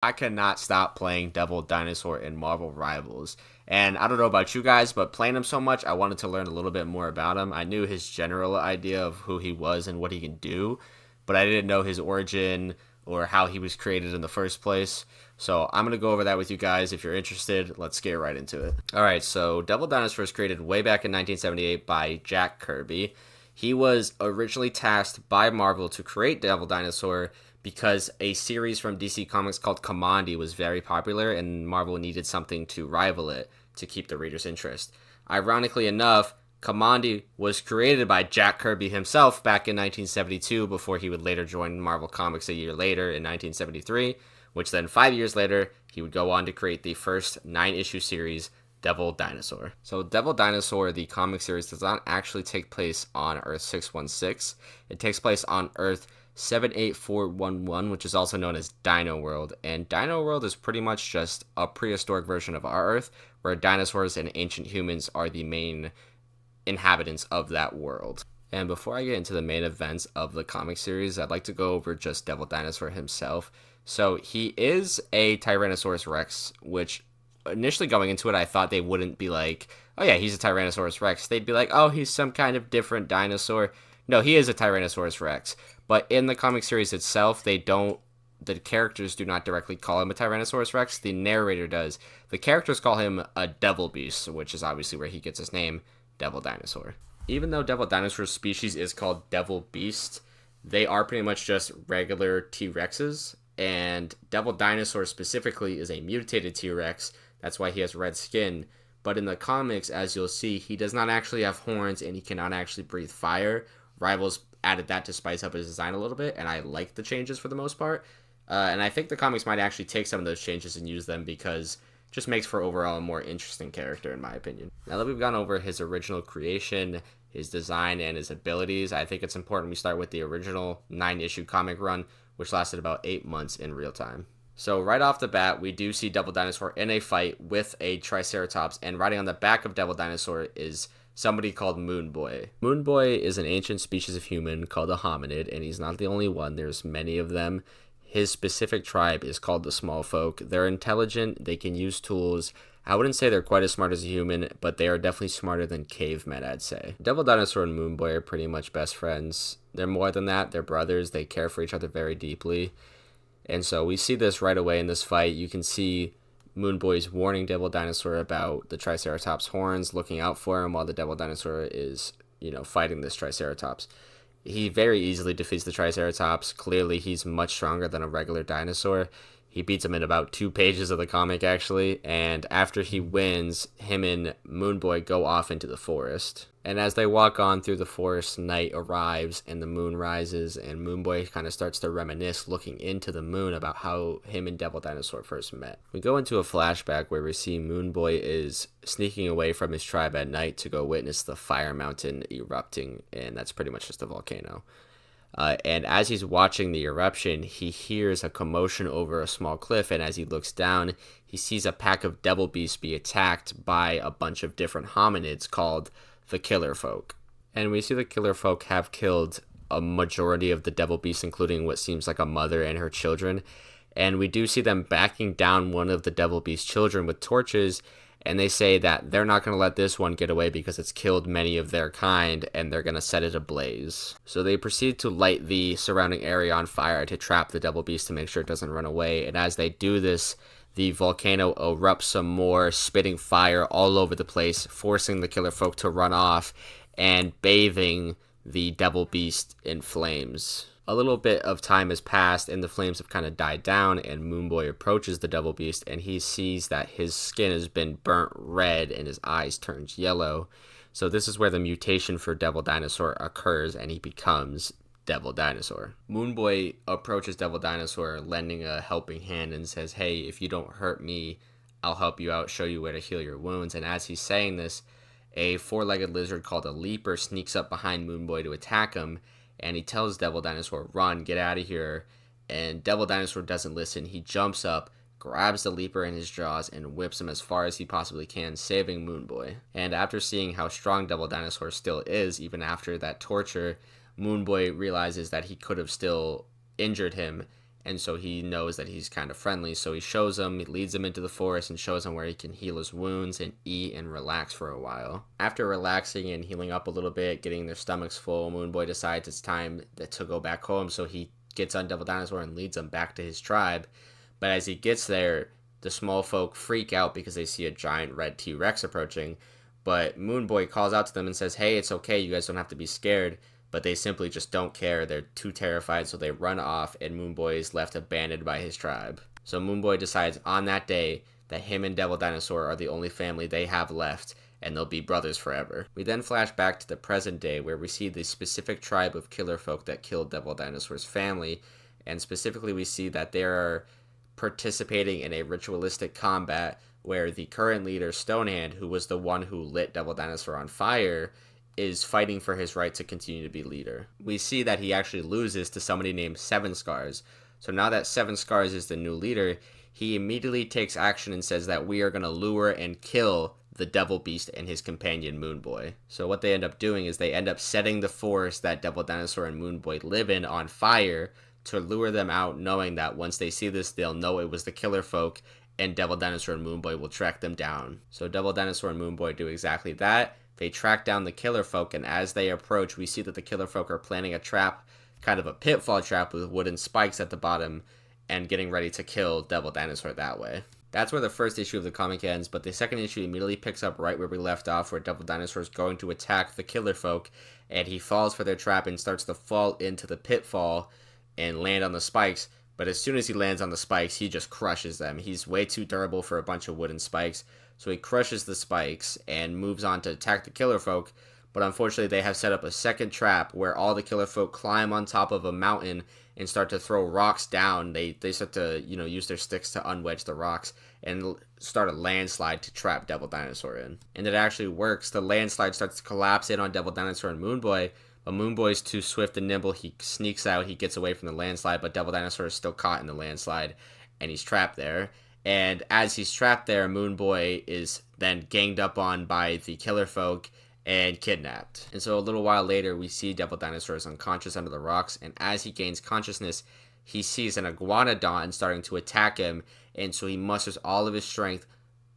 I cannot stop playing Devil Dinosaur in Marvel Rivals. And I don't know about you guys, but playing him so much, I wanted to learn a little bit more about him. I knew his general idea of who he was and what he can do, but I didn't know his origin or how he was created in the first place. So I'm going to go over that with you guys. If you're interested, let's get right into it. All right, so Devil Dinosaur was created way back in 1978 by Jack Kirby. He was originally tasked by Marvel to create Devil Dinosaur because a series from DC Comics called Kamandi was very popular and Marvel needed something to rival it to keep the reader's interest. Ironically enough, Kamandi was created by Jack Kirby himself back in 1972 before he would later join Marvel Comics a year later in 1973, which then 5 years later, he would go on to create the first 9-issue series, Devil Dinosaur. So Devil Dinosaur, the comic series, does not actually take place on Earth 616. It takes place on Earth 78411, which is also known as Dino World. And Dino World is pretty much just a prehistoric version of our Earth, where dinosaurs and ancient humans are the main inhabitants of that world. And before I get into the main events of the comic series, I'd like to go over just Devil Dinosaur himself. So he is a Tyrannosaurus Rex, which initially going into it, I thought they wouldn't be like, oh yeah, he's a Tyrannosaurus Rex. They'd be like, oh, he's some kind of different dinosaur. No, he is a Tyrannosaurus Rex. But in the comic series itself, the characters do not directly call him a Tyrannosaurus Rex. The narrator does. The characters call him a Devil Beast, which is obviously where he gets his name, Devil Dinosaur. Even though Devil Dinosaur's species is called Devil Beast, they are pretty much just regular T-Rexes. And Devil Dinosaur specifically is a mutated T-Rex. That's why he has red skin. But in the comics, as you'll see, he does not actually have horns and he cannot actually breathe fire. Rivals added that to spice up his design a little bit, and I like the changes for the most part. And I think the comics might actually take some of those changes and use them because it just makes for overall a more interesting character, in my opinion. Now that we've gone over his original creation, his design, and his abilities, I think it's important we start with the original 9-issue comic run, which lasted about 8 months in real time. So right off the bat, we do see Devil Dinosaur in a fight with a Triceratops, and riding on the back of Devil Dinosaur is somebody called Moon Boy. Moon Boy is an ancient species of human called a hominid, and he's not the only one. There's many of them. His specific tribe is called the Small Folk. They're intelligent, they can use tools. I wouldn't say they're quite as smart as a human, but they are definitely smarter than cavemen, I'd say. Devil Dinosaur and Moon Boy are pretty much best friends. They're more than that, they're brothers, they care for each other very deeply. And so we see this right away in this fight. You can see Moon Boy's warning Devil Dinosaur about the Triceratops horns, looking out for him while the Devil Dinosaur is, fighting this Triceratops. He very easily defeats the Triceratops. Clearly, he's much stronger than a regular dinosaur. He beats him in about 2 pages of the comic, actually. And after he wins, him and Moon Boy go off into the forest. And as they walk on through the forest, night arrives and the moon rises. And Moon Boy kind of starts to reminisce, looking into the moon, about how him and Devil Dinosaur first met. We go into a flashback where we see Moon Boy is sneaking away from his tribe at night to go witness the fire mountain erupting. And that's pretty much just a volcano. And as he's watching the eruption, he hears a commotion over a small cliff, and as he looks down, he sees a pack of devil beasts be attacked by a bunch of different hominids called the Killer Folk. And we see the Killer Folk have killed a majority of the devil beasts, including what seems like a mother and her children. And we do see them backing down one of the devil beast children with torches, and they say that they're not going to let this one get away because it's killed many of their kind, and they're going to set it ablaze. So they proceed to light the surrounding area on fire to trap the devil beast to make sure it doesn't run away. And as they do this, the volcano erupts some more, spitting fire all over the place, forcing the Killer Folk to run off and bathing the devil beast in flames. A little bit of time has passed and the flames have kind of died down, and Moon Boy approaches the Devil Beast and he sees that his skin has been burnt red and his eyes turned yellow. So this is where the mutation for Devil Dinosaur occurs and he becomes Devil Dinosaur. Moon Boy approaches Devil Dinosaur, lending a helping hand, and says, hey, if you don't hurt me, I'll help you out, show you where to heal your wounds. And as he's saying this, a 4-legged lizard called a Leaper sneaks up behind Moon Boy to attack him. And he tells Devil Dinosaur, run, get out of here. And Devil Dinosaur doesn't listen. He jumps up, grabs the Leaper in his jaws, and whips him as far as he possibly can, saving Moon Boy. And after seeing how strong Devil Dinosaur still is, even after that torture, Moon Boy realizes that he could have still injured him and so he knows that he's kind of friendly. So he shows him, he leads him into the forest and shows him where he can heal his wounds and eat and relax for a while. After relaxing and healing up a little bit, getting their stomachs full, Moon Boy decides it's time to go back home, so he gets on Devil Dinosaur and leads them back to his tribe. But as he gets there, the small folk freak out because they see a giant red T-Rex approaching. But Moon Boy calls out to them and says, hey, it's okay, you guys don't have to be scared. But they simply just don't care. They're too terrified, so they run off, and Moon Boy is left abandoned by his tribe. So Moon Boy decides on that day that him and Devil Dinosaur are the only family they have left, and they'll be brothers forever. We then flash back to the present day, where we see the specific tribe of killer folk that killed Devil Dinosaur's family, and specifically we see that they are participating in a ritualistic combat where the current leader, Stonehand, who was the one who lit Devil Dinosaur on fire, is fighting for his right to continue to be leader. We see that he actually loses to somebody named Seven Scars. So now that Seven Scars is the new leader, he immediately takes action and says that we are going to lure and kill the Devil Beast and his companion Moon Boy. So what they end up doing is they end up setting the forest that Devil Dinosaur and Moon Boy live in on fire to lure them out, knowing that once they see this, they'll know it was the killer folk, and Devil Dinosaur and Moon Boy will track them down. So Devil Dinosaur and Moon Boy do exactly that. They track down the killer folk, and as they approach, we see that the killer folk are planning a trap, kind of a pitfall trap with wooden spikes at the bottom, and getting ready to kill Devil Dinosaur that way. That's where the first issue of the comic ends, but the second issue immediately picks up right where we left off, where Devil Dinosaur is going to attack the killer folk, and he falls for their trap and starts to fall into the pitfall and land on the spikes. But as soon as he lands on the spikes, he just crushes them. He's way too durable for a bunch of wooden spikes, so he crushes the spikes and moves on to attack the killer folk. But unfortunately, they have set up a second trap where all the killer folk climb on top of a mountain and start to throw rocks down. They start to, use their sticks to unwedge the rocks and start a landslide to trap Devil Dinosaur in. And it actually works. The landslide starts to collapse in on Devil Dinosaur and Moon Boy, but Moon Boy's too swift and nimble. He sneaks out, he gets away from the landslide, but Devil Dinosaur is still caught in the landslide, and he's trapped there. And as he's trapped there, Moon Boy is then ganged up on by the killer folk and kidnapped. And so a little while later, we see Devil Dinosaur is unconscious under the rocks, and as he gains consciousness, he sees an iguanodon starting to attack him, and so he musters all of his strength,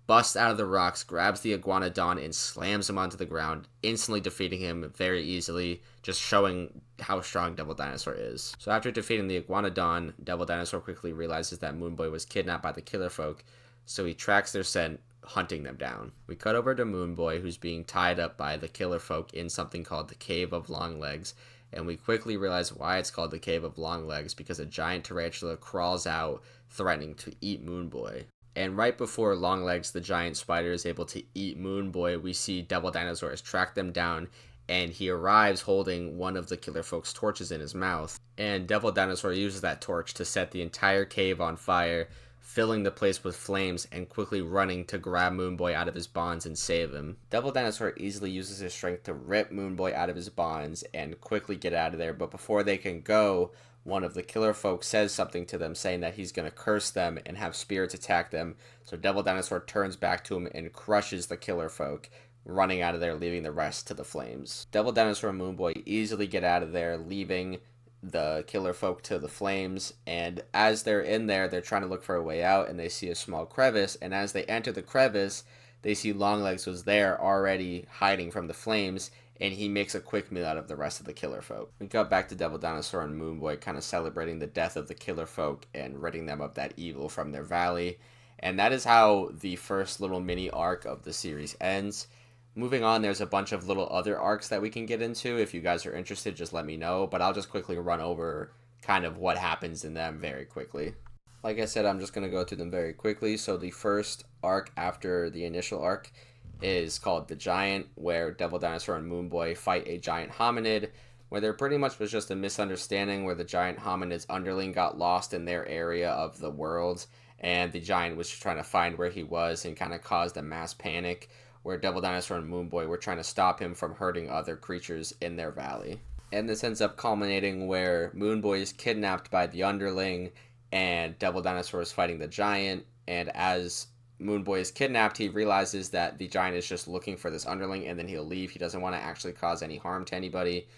busts out of the rocks, grabs the iguanodon, and slams him onto the ground, instantly defeating him very easily, just showing how strong Devil Dinosaur is. So after defeating the iguanodon, Devil Dinosaur quickly realizes that Moon Boy was kidnapped by the killer folk, so he tracks their scent, hunting them down. We cut over to Moon Boy, who's being tied up by the killer folk in something called the Cave of Long Legs, and we quickly realize why it's called the Cave of Long Legs, because a giant tarantula crawls out, threatening to eat Moon Boy. And right before Longlegs, the giant spider, is able to eat Moon Boy, we see Devil Dinosaur has tracked them down, and he arrives holding one of the killer folks' torches in his mouth. And Devil Dinosaur uses that torch to set the entire cave on fire, filling the place with flames and quickly running to grab Moon Boy out of his bonds and save him. Devil Dinosaur easily uses his strength to rip Moon Boy out of his bonds and quickly get out of there, but before they can go, one of the killer folk says something to them, saying that he's going to curse them and have spirits attack them. So Devil Dinosaur turns back to him and crushes the killer folk, running out of there, leaving the rest to the flames. Devil Dinosaur and Moon Boy easily get out of there, leaving the killer folk to the flames. And as they're in there, they're trying to look for a way out, and they see a small crevice. And as they enter the crevice, they see Longlegs was there already hiding from the flames, and he makes a quick meal out of the rest of the killer folk. We got back to Devil Dinosaur and Moon Boy kind of celebrating the death of the killer folk and ridding them of that evil from their valley. And that is how the first little mini arc of the series ends. Moving on, there's a bunch of little other arcs that we can get into. If you guys are interested, just let me know. But I'll just quickly run over kind of what happens in them very quickly. Like I said, I'm just going to go through them very quickly. So the first arc after the initial arc is called The Giant, where Devil Dinosaur and Moon Boy fight a giant hominid, where there pretty much was just a misunderstanding where the giant hominid's underling got lost in their area of the world, and the giant was just trying to find where he was and kind of caused a mass panic, where Devil Dinosaur and Moon Boy were trying to stop him from hurting other creatures in their valley. And this ends up culminating where Moon Boy is kidnapped by the underling, and Devil Dinosaur is fighting the giant, and as Moon Boy is kidnapped, he realizes that the giant is just looking for this underling, and then he'll leave. He doesn't want to actually cause any harm to anybody.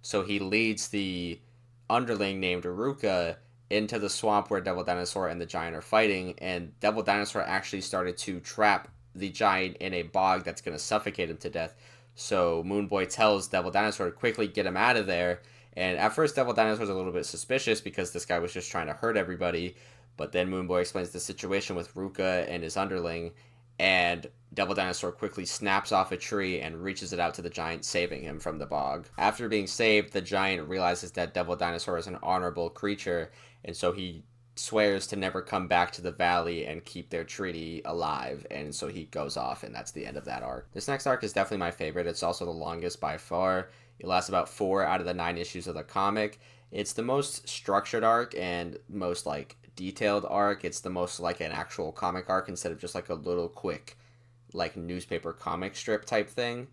So he leads the underling named Aruka into the swamp where Devil Dinosaur and the giant are fighting, and Devil Dinosaur actually started to trap the giant in a bog that's going to suffocate him to death. So Moon Boy tells Devil Dinosaur to quickly get him out of there. And at first, Devil Dinosaur's a little bit suspicious because this guy was just trying to hurt everybody. But then Moon Boy explains the situation with Ruka and his underling, and Devil Dinosaur quickly snaps off a tree and reaches it out to the giant, saving him from the bog. After being saved, the giant realizes that Devil Dinosaur is an honorable creature, and so he swears to never come back to the valley and keep their treaty alive, and so he goes off, and that's the end of that arc. This next arc is definitely my favorite. It's also the longest by far. It lasts about 4 out of the 9 issues of the comic. It's the most structured arc and most like detailed arc. It's the most like an actual comic arc instead of just like a little quick like newspaper comic strip type thing.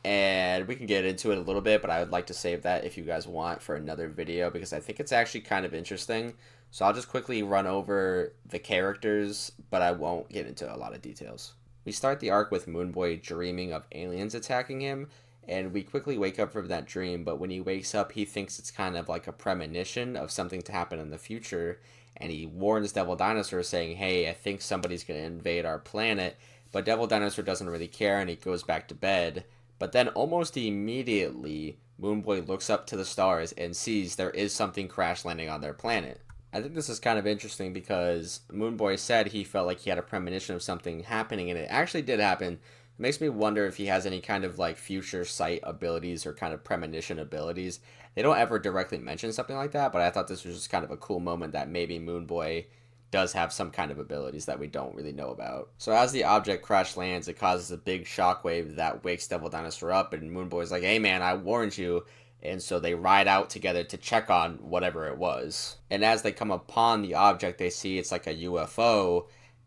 And we can get into it a little bit, but I would like to save that if you guys want for another video because I think it's actually kind of interesting. So I'll just quickly run over the characters, but I won't get into a lot of details. We start the arc with Moon Boy dreaming of aliens attacking him, and we quickly wake up from that dream, but when he wakes up, he thinks it's kind of like a premonition of something to happen in the future, and he warns Devil Dinosaur saying, hey, I think somebody's going to invade our planet, but Devil Dinosaur doesn't really care, and he goes back to bed. But then almost immediately, Moon Boy looks up to the stars and sees there is something crash landing on their planet. I think this is kind of interesting because Moon Boy said he felt like he had a premonition of something happening, and it actually did happen. It makes me wonder if he has any kind of like future sight abilities or kind of premonition abilities. They don't ever directly mention something like that, but I thought this was just kind of a cool moment that maybe Moon Boy does have some kind of abilities that we don't really know about. So as the object crash lands, it causes a big shockwave that wakes Devil Dinosaur up, and Moon Boy's like, hey man, I warned you. And so they ride out together to check on whatever it was. And as they come upon the object, they see it's like a UFO.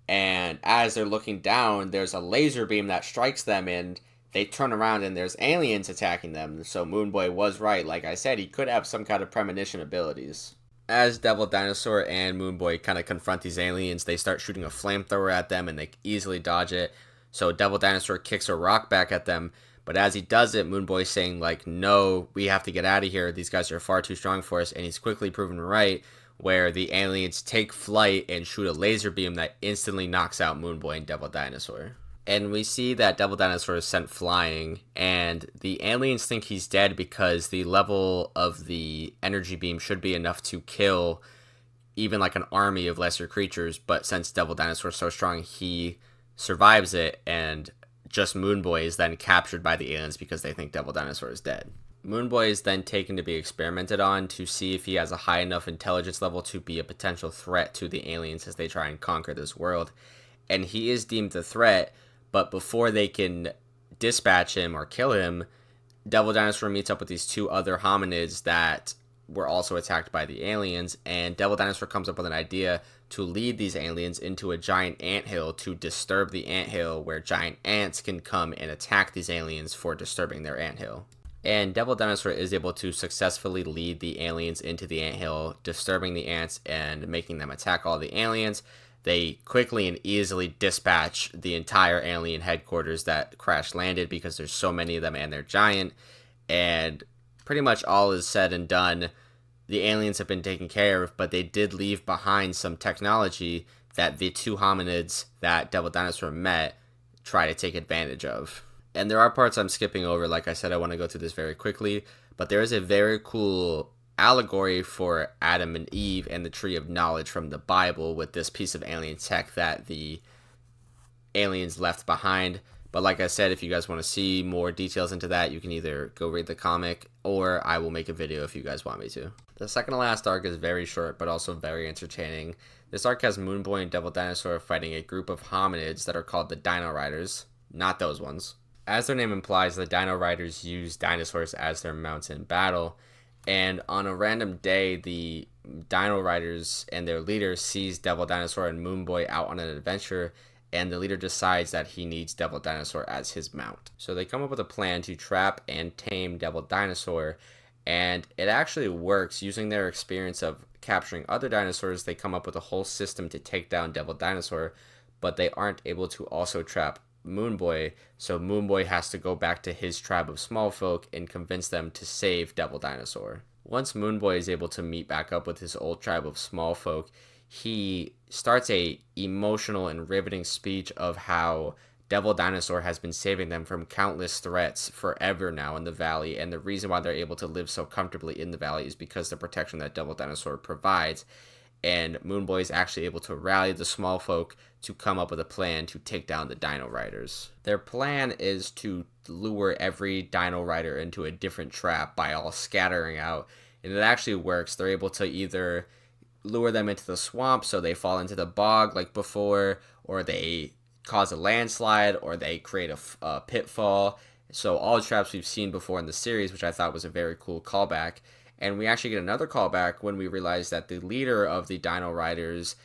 And as they're looking down, there's a laser beam that strikes them, and they turn around and there's aliens attacking them. So Moon Boy was right. Like I said, he could have some kind of premonition abilities. As Devil Dinosaur and Moon Boy kind of confront these aliens, they start shooting a flamethrower at them, and they easily dodge it. So Devil Dinosaur kicks a rock back at them. But as he does it, Moon Boy's saying, like, no, we have to get out of here. These guys are far too strong for us. And he's quickly proven right, where the aliens take flight and shoot a laser beam that instantly knocks out Moon Boy and Devil Dinosaur. And we see that Devil Dinosaur is sent flying, and the aliens think he's dead because the level of the energy beam should be enough to kill even like an army of lesser creatures. But since Devil Dinosaur is so strong, he survives it, and just Moon Boy is then captured by the aliens because they think Devil Dinosaur is dead. Moon Boy is then taken to be experimented on to see if he has a high enough intelligence level to be a potential threat to the aliens as they try and conquer this world. And he is deemed a threat, but before they can dispatch him or kill him, Devil Dinosaur meets up with these 2 other hominids that were also attacked by the aliens, and Devil Dinosaur comes up with an idea to lead these aliens into a giant anthill to disturb the anthill where giant ants can come and attack these aliens for disturbing their anthill. And Devil Dinosaur is able to successfully lead the aliens into the anthill, disturbing the ants and making them attack all the aliens. They quickly and easily dispatch the entire alien headquarters that crash landed because there's so many of them and they're giant. And pretty much all is said and done. The aliens have been taken care of, but they did leave behind some technology that the 2 hominids that Devil Dinosaur met try to take advantage of. And there are parts I'm skipping over. Like I said, I want to go through this very quickly, but there is a very cool allegory for Adam and Eve and the Tree of Knowledge from the Bible with this piece of alien tech that the aliens left behind. But like I said, if you guys want to see more details into that, you can either go read the comic or I will make a video if you guys want me to. The second to last arc is very short but also very entertaining. This arc has Moon Boy and Devil Dinosaur fighting a group of hominids that are called the Dino Riders. Not those ones. As their name implies, the Dino Riders use dinosaurs as their mounts in battle. And on a random day, the Dino Riders and their leader sees Devil Dinosaur and Moon Boy out on an adventure, and the leader decides that he needs Devil Dinosaur as his mount. So they come up with a plan to trap and tame Devil Dinosaur, and it actually works. Using their experience of capturing other dinosaurs, they come up with a whole system to take down Devil Dinosaur, but they aren't able to also trap Moon Boy, so Moon Boy has to go back to his tribe of small folk and convince them to save Devil Dinosaur. Once Moonboy is able to meet back up with his old tribe of small folk, he starts a emotional and riveting speech of how Devil Dinosaur has been saving them from countless threats forever now in the valley, and the reason why they're able to live so comfortably in the valley is because the protection that Devil Dinosaur provides. And Moonboy is actually able to rally the small folk to come up with a plan to take down the Dino Riders. Their plan is to lure every Dino Rider into a different trap by all scattering out, and it actually works. They're able to either lure them into the swamp so they fall into the bog like before, or they cause a landslide, or they create a pitfall. So all traps we've seen before in the series, which I thought was a very cool callback. And we actually get another callback when we realize that the leader of the Dino Riders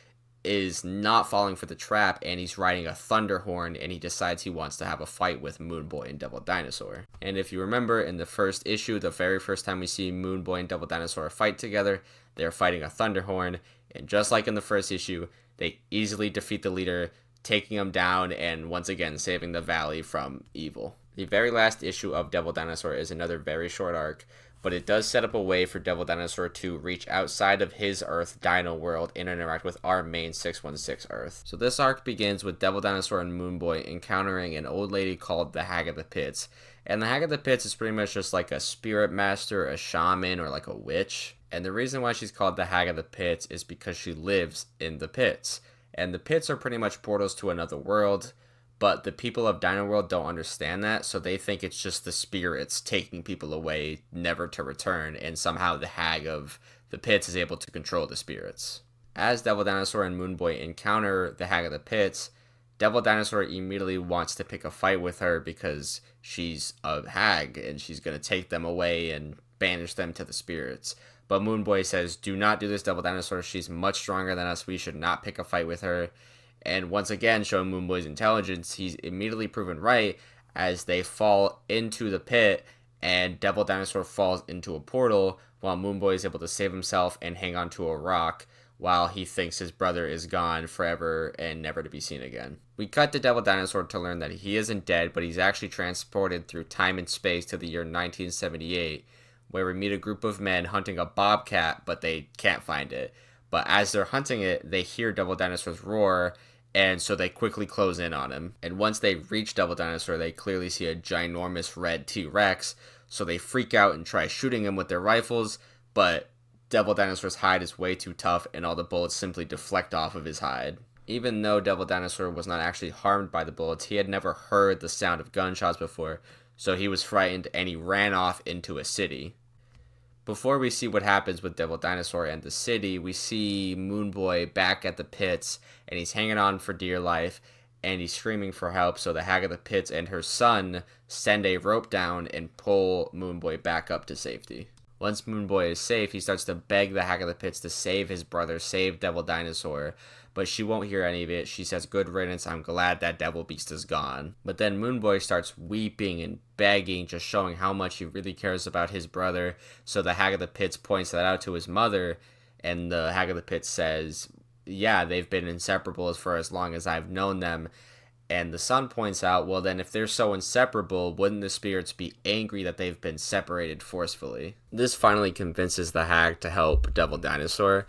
is not falling for the trap, and he's riding a Thunderhorn, and he decides he wants to have a fight with Moonboy and Devil Dinosaur. And if you remember, in the first issue, the very first time we see Moonboy and Devil Dinosaur fight together, they're fighting a Thunderhorn, and just like in the first issue, they easily defeat the leader, taking him down and once again saving the valley from evil. The very last issue of Devil Dinosaur is another very short arc, but it does set up a way for Devil Dinosaur to reach outside of his Earth Dino world and interact with our main 616 Earth. So this arc begins with Devil Dinosaur and Moonboy encountering an old lady called the Hag of the Pits. And the Hag of the Pits is pretty much just like a spirit master, a shaman, or like a witch. And the reason why she's called the Hag of the Pits is because she lives in the pits. And the pits are pretty much portals to another world, but the people of Dino World don't understand that, so they think it's just the spirits taking people away, never to return, and somehow the Hag of the Pits is able to control the spirits. As Devil Dinosaur and Moonboy encounter the Hag of the Pits, Devil Dinosaur immediately wants to pick a fight with her because she's a hag, and she's going to take them away and banish them to the spirits. But Moonboy says, "Do not do this, Devil Dinosaur. She's much stronger than us. We should not pick a fight with her." And once again, showing Moonboy's intelligence, he's immediately proven right as they fall into the pit and Devil Dinosaur falls into a portal while Moonboy is able to save himself and hang onto a rock while he thinks his brother is gone forever and never to be seen again. We cut to Devil Dinosaur to learn that he isn't dead, but he's actually transported through time and space to the year 1978, where we meet a group of men hunting a bobcat, but they can't find it. But as they're hunting it, they hear Devil Dinosaur's roar, and so they quickly close in on him. And once they reach Devil Dinosaur, they clearly see a ginormous red T-Rex, so they freak out and try shooting him with their rifles, but Devil Dinosaur's hide is way too tough, and all the bullets simply deflect off of his hide. Even though Devil Dinosaur was not actually harmed by the bullets, he had never heard the sound of gunshots before, so he was frightened and he ran off into a city. Before we see what happens with Devil Dinosaur and the city, we see Moonboy back at the pits, and he's hanging on for dear life, and he's screaming for help, so the Hag of the Pits and her son send a rope down and pull Moonboy back up to safety. Once Moonboy is safe, he starts to beg the Hag of the Pits to save his brother, save Devil Dinosaur, but she won't hear any of it. She says, "Good riddance, I'm glad that Devil Beast is gone." But then Moonboy starts weeping and begging, just showing how much he really cares about his brother, so the Hag of the Pits points that out to his mother, and the Hag of the Pits says, "Yeah, they've been inseparable for as long as I've known them." And the son points out, well then, if they're so inseparable, wouldn't the spirits be angry that they've been separated forcefully? This finally convinces the Hag to help Devil Dinosaur.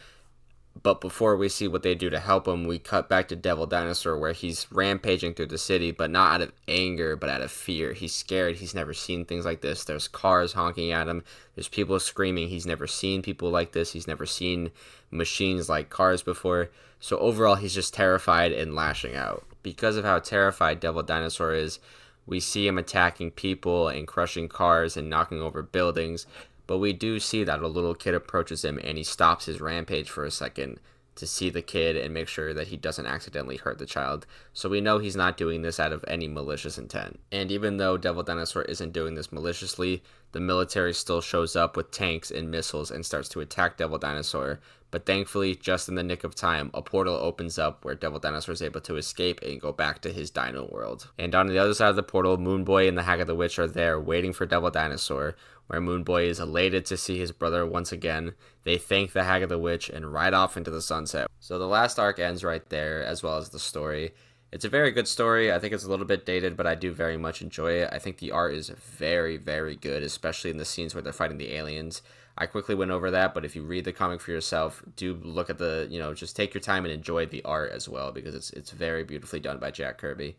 But before we see what they do to help him, we cut back to Devil Dinosaur where he's rampaging through the city, but not out of anger, but out of fear. He's scared. He's never seen things like this. There's cars honking at him. There's people screaming. He's never seen people like this. He's never seen machines like cars before. So overall, he's just terrified and lashing out. Because of how terrified Devil Dinosaur is, we see him attacking people and crushing cars and knocking over buildings. But we do see that a little kid approaches him and he stops his rampage for a second to see the kid and make sure that he doesn't accidentally hurt the child. So we know he's not doing this out of any malicious intent. And even though Devil Dinosaur isn't doing this maliciously, the military still shows up with tanks and missiles and starts to attack Devil Dinosaur. But thankfully, just in the nick of time, a portal opens up where Devil Dinosaur is able to escape and go back to his dino world. And on the other side of the portal, Moonboy and the Hag of the Witch are there waiting for Devil Dinosaur, where Moonboy is elated to see his brother once again. They thank the Hag of the Witch and ride off into the sunset. So the last arc ends right there, as well as the story. It's a very good story. I think it's a little bit dated, but I do very much enjoy it. I think the art is very, very good, especially in the scenes where they're fighting the aliens. I quickly went over that, but if you read the comic for yourself, do look at the, just take your time and enjoy the art as well because it's very beautifully done by Jack Kirby.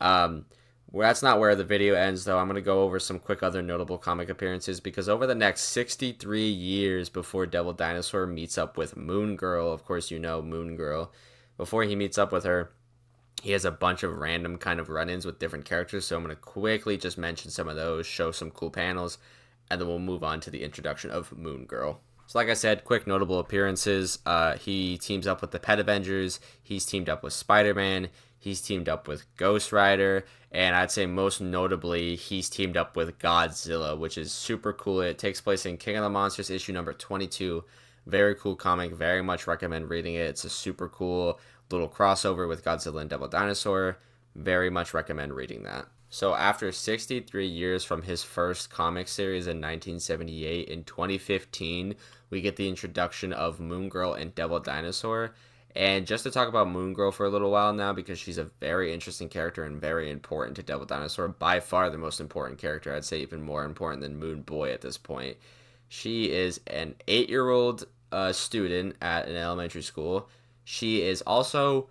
Well, that's not where the video ends, though. I'm going to go over some quick other notable comic appearances because over the next 63 years before Devil Dinosaur meets up with Moon Girl, of course, you know Moon Girl, before he meets up with her, he has a bunch of random kind of run-ins with different characters, so I'm going to quickly just mention some of those, show some cool panels, and then we'll move on to the introduction of Moon Girl. So like I said, quick notable appearances. He teams up with the Pet Avengers. He's teamed up with Spider-Man. He's teamed up with Ghost Rider. And I'd say most notably, he's teamed up with Godzilla, which is super cool. It takes place in King of the Monsters issue number 22. Very cool comic. Very much recommend reading it. It's a super cool little crossover with Godzilla and Devil Dinosaur. Very much recommend reading that. So after 63 years from his first comic series in 1978, in 2015, we get the introduction of Moon Girl and Devil Dinosaur. And just to talk about Moon Girl for a little while now, because she's a very interesting character and very important to Devil Dinosaur, by far the most important character, I'd say even more important than Moon Boy at this point. She is an 8-year-old student at an elementary school. She is also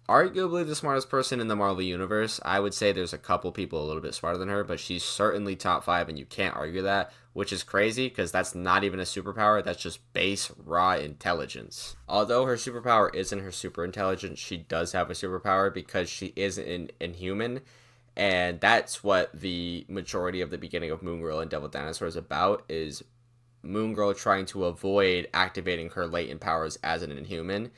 arguably the smartest person in the Marvel Universe. I would say there's a couple people a little bit smarter than her, but she's certainly top 5, and you can't argue that, which is crazy because that's not even a superpower. That's just base, raw intelligence. Although her superpower isn't her super intelligence, she does have a superpower because she is an inhuman, and that's what the majority of the beginning of Moon Girl and Devil Dinosaur is about, is Moon Girl trying to avoid activating her latent powers as an inhuman.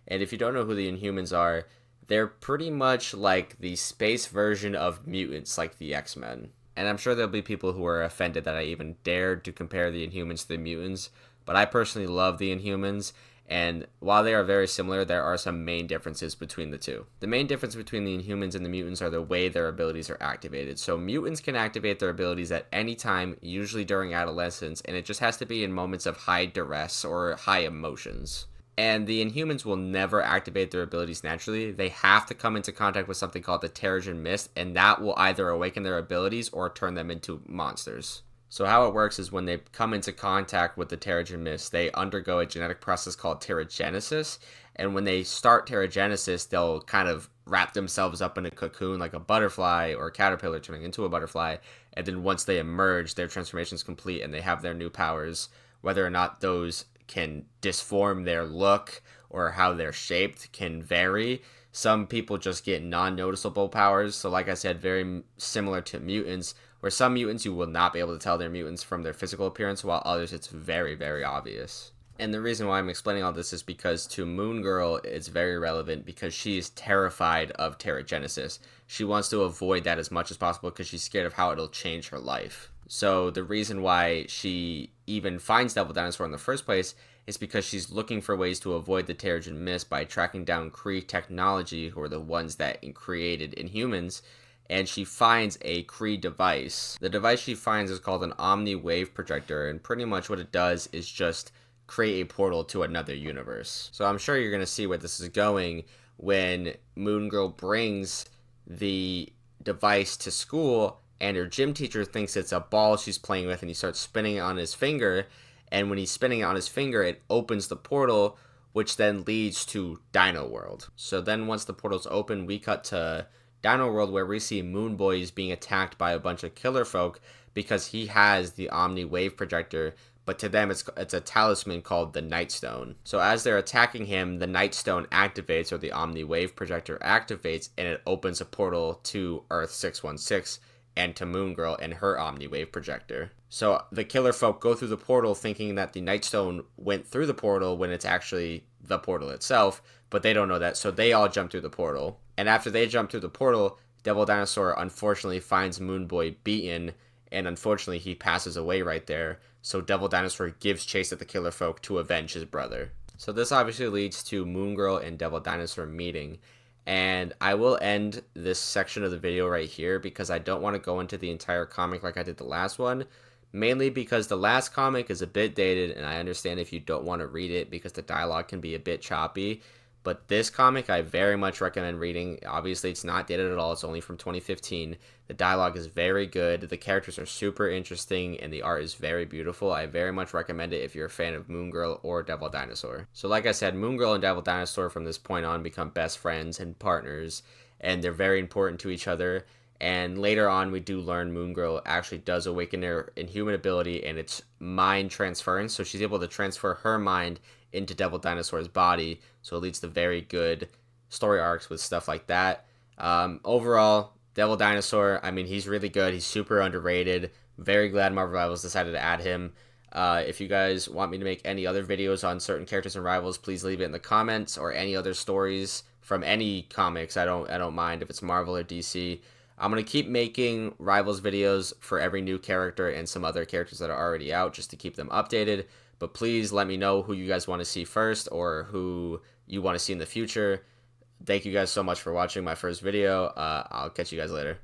And if you don't know who the Inhumans are, they're pretty much like the space version of mutants, like the X-Men. And I'm sure there'll be people who are offended that I even dared to compare the Inhumans to the mutants, but I personally love the Inhumans, and while they are very similar, there are some main differences between the two. The main difference between the Inhumans and the mutants are the way their abilities are activated. So mutants can activate their abilities at any time, usually during adolescence, and it just has to be in moments of high duress or high emotions. And the Inhumans will never activate their abilities naturally. They have to come into contact with something called the Terrigen Mist, and that will either awaken their abilities or turn them into monsters. So how it works is when they come into contact with the Terrigen Mist, they undergo a genetic process called Terrigenesis, and when they start Terrigenesis, they'll kind of wrap themselves up in a cocoon like a butterfly or a caterpillar turning into a butterfly, and then once they emerge, their transformation is complete and they have their new powers. Whether or not those can disform their look or how they're shaped can vary. Some people just get non-noticeable powers. So like I said, very similar to mutants, where some mutants you will not be able to tell they're mutants from their physical appearance, while others it's very, very obvious. And the reason why I'm explaining all this is because to Moon Girl, it's very relevant because she is terrified of Terrigenesis. She wants to avoid that as much as possible because she's scared of how it'll change her life. So the reason why she even finds Devil Dinosaur in the first place is because she's looking for ways to avoid the Terrigen Mist by tracking down Kree technology, who are the ones that created Inhumans, and she finds a Kree device. The device she finds is called an Omni Wave Projector, and pretty much what it does is just create a portal to another universe. So I'm sure you're going to see where this is going when Moon Girl brings the device to school, and her gym teacher thinks it's a ball she's playing with, and he starts spinning it on his finger. And when he's spinning it on his finger, it opens the portal, which then leads to Dino World. So then once the portal's open, we cut to Dino World, where we see Moon Boy is being attacked by a bunch of killer folk because he has the Omni Wave Projector, but to them it's a talisman called the Nightstone. So as they're attacking him, the Nightstone activates, or the Omni Wave Projector activates, and it opens a portal to Earth 616 and to Moon Girl and her Omni Wave Projector. So the killer folk go through the portal thinking that the Nightstone went through the portal when it's actually the portal itself, but they don't know that, so they all jump through the portal. And after they jump through the portal, Devil Dinosaur unfortunately finds Moon Boy beaten, and unfortunately he passes away right there, so Devil Dinosaur gives chase at the killer folk to avenge his brother. So this obviously leads to Moon Girl and Devil Dinosaur meeting, and I will end this section of the video right here because I don't want to go into the entire comic like I did the last one, mainly because the last comic is a bit dated, and I understand if you don't want to read it because the dialogue can be a bit choppy, But this comic I very much recommend reading. Obviously, it's not dated at all. It's only from 2015. The dialogue is very good. The characters are super interesting, and the art is very beautiful. I very much recommend it if you're a fan of Moon Girl or Devil Dinosaur. So like I said, Moon Girl and Devil Dinosaur from this point on become best friends and partners, and they're very important to each other. And later on, we do learn Moon Girl actually does awaken her inhuman ability, and it's mind transference. So she's able to transfer her mind into Devil Dinosaur's body. So it leads to very good story arcs with stuff like that. Overall, Devil Dinosaur, I mean, he's really good. He's super underrated. Very glad Marvel Rivals decided to add him. If you guys want me to make any other videos on certain characters and rivals, please leave it in the comments, or any other stories from any comics. I don't mind if it's Marvel or DC. I'm going to keep making Rivals videos for every new character and some other characters that are already out, just to keep them updated. But please let me know who you guys want to see first, or who you want to see in the future. Thank you guys so much for watching my first video. I'll catch you guys later.